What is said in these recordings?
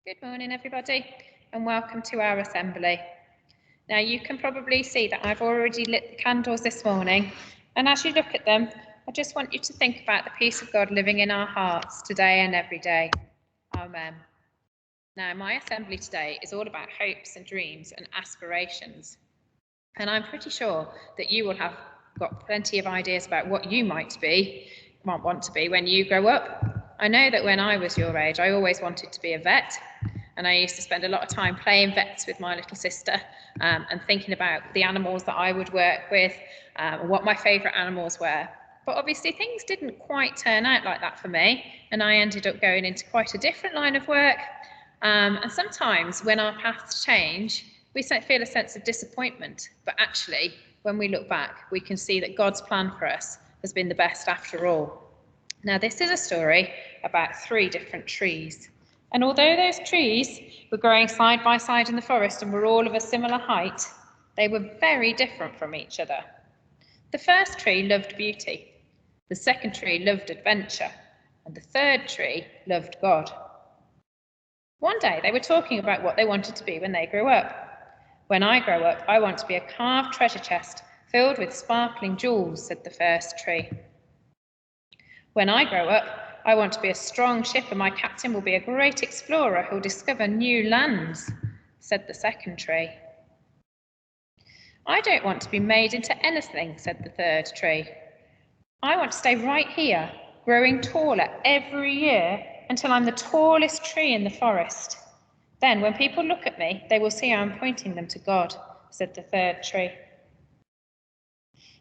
Good morning, everybody, and welcome to our assembly. Now, you can probably see that I've already lit the candles this morning, and as you look at them, I just want you to think about the peace of God living in our hearts today and every day. Amen. Now, my assembly today is all about hopes and dreams and aspirations, and I'm pretty sure that you will have got plenty of ideas about what you might want to be when you grow up. I know that when I was your age, I always wanted to be a vet, and I used to spend a lot of time playing vets with my little sister and thinking about the animals that I would work with, what my favourite animals were. But obviously things didn't quite turn out like that for me, and I ended up going into quite a different line of work. And sometimes when our paths change, we feel a sense of disappointment, but actually, when we look back, we can see that God's plan for us has been the best after all. Now, this is a story about 3 different trees. And although those trees were growing side by side in the forest and were all of a similar height, they were very different from each other. The first tree loved beauty, the second tree loved adventure, and the third tree loved God. One day they were talking about what they wanted to be when they grew up. When I grow up, I want to be a carved treasure chest filled with sparkling jewels, said the first tree. When I grow up, I want to be a strong ship and my captain will be a great explorer who'll discover new lands, said the second tree. I don't want to be made into anything, said the third tree. I want to stay right here, growing taller every year until I'm the tallest tree in the forest. Then when people look at me, they will see I'm pointing them to God, said the third tree.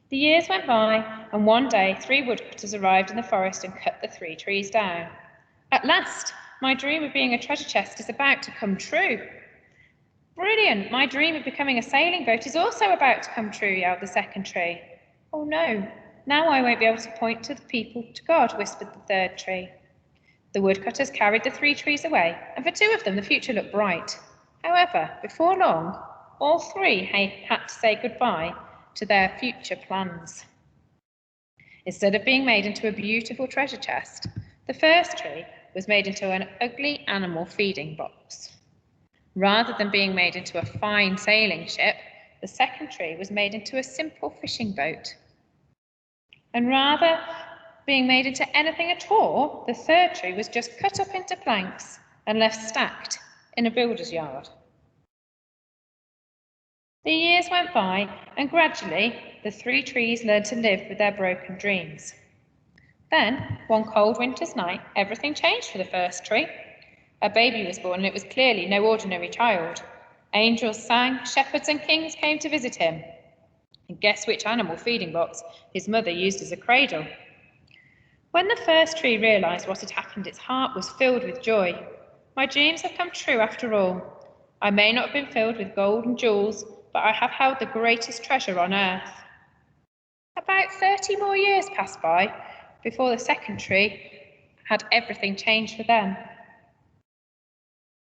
The years went by, and one day 3 woodcutters arrived in the forest and cut the 3 trees down. At last, my dream of being a treasure chest is about to come true. Brilliant! My dream of becoming a sailing boat is also about to come true, yelled the second tree. Oh no, now I won't be able to point to the people to God, whispered the third tree. The woodcutters carried the 3 trees away, and for 2 of them the future looked bright. However, before long, all 3 had to say goodbye to their future plans. Instead of being made into a beautiful treasure chest, the first tree was made into an ugly animal feeding box. Rather than being made into a fine sailing ship, the second tree was made into a simple fishing boat. And rather being made into anything at all, the third tree was just cut up into planks and left stacked in a builder's yard. The years went by, and gradually the 3 trees learned to live with their broken dreams. Then, one cold winter's night, everything changed for the first tree. A baby was born, and it was clearly no ordinary child. Angels sang, shepherds and kings came to visit him. And guess which animal feeding box his mother used as a cradle? When the first tree realised what had happened, its heart was filled with joy. My dreams have come true after all. I may not have been filled with gold and jewels, but I have held the greatest treasure on earth. About 30 more years passed by before the second tree had everything changed for them.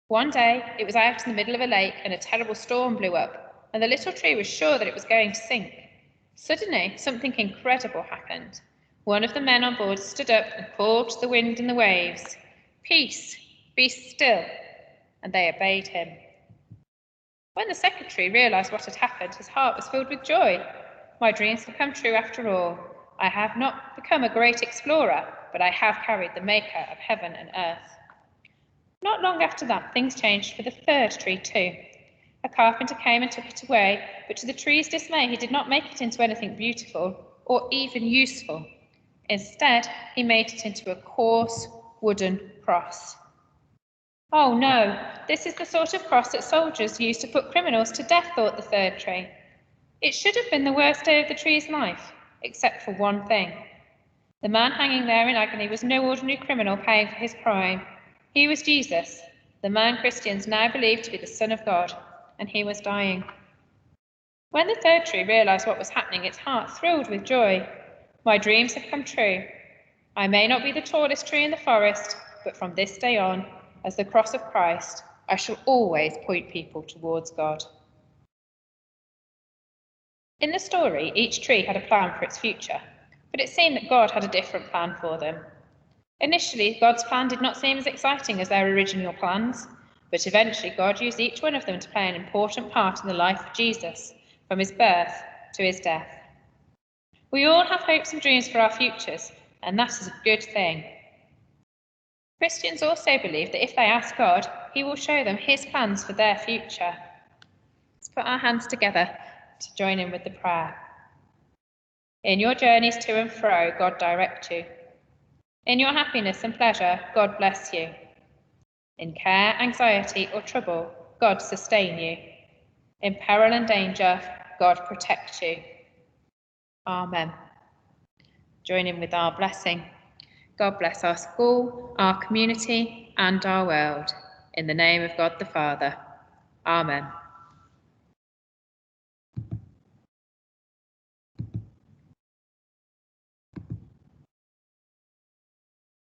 One day, it was out in the middle of a lake and a terrible storm blew up, and the little tree was sure that it was going to sink. Suddenly, something incredible happened. One of the men on board stood up and called to the wind and the waves, "Peace, be still," and they obeyed him. When the second tree realised what had happened, his heart was filled with joy. My dreams have come true after all. I have not become a great explorer, but I have carried the Maker of heaven and earth. Not long after that, things changed for the third tree too. A carpenter came and took it away, but to the tree's dismay, he did not make it into anything beautiful or even useful. Instead, he made it into a coarse wooden cross. Oh no, this is the sort of cross that soldiers use to put criminals to death, thought the third tree. It should have been the worst day of the tree's life, except for one thing. The man hanging there in agony was no ordinary criminal paying for his crime. He was Jesus, the man Christians now believe to be the Son of God, and he was dying. When the third tree realised what was happening, its heart thrilled with joy. My dreams have come true. I may not be the tallest tree in the forest, but from this day on, as the cross of Christ, I shall always point people towards God. In the story, each tree had a plan for its future, but it seemed that God had a different plan for them. Initially, God's plan did not seem as exciting as their original plans, But eventually God used each one of them to play an important part in the life of Jesus, from his birth to his death. We all have hopes and dreams for our futures, and that is a good thing. Christians also believe that if they ask God, he will show them his plans for their future. Let's put our hands together to join in with the prayer. In your journeys to and fro, God direct you. In your happiness and pleasure, God bless you. In care, anxiety, or trouble, God sustain you. In peril and danger, God protect you. Amen. Join in with our blessing. God bless our school, our community, and our world. In the name of God the Father. Amen.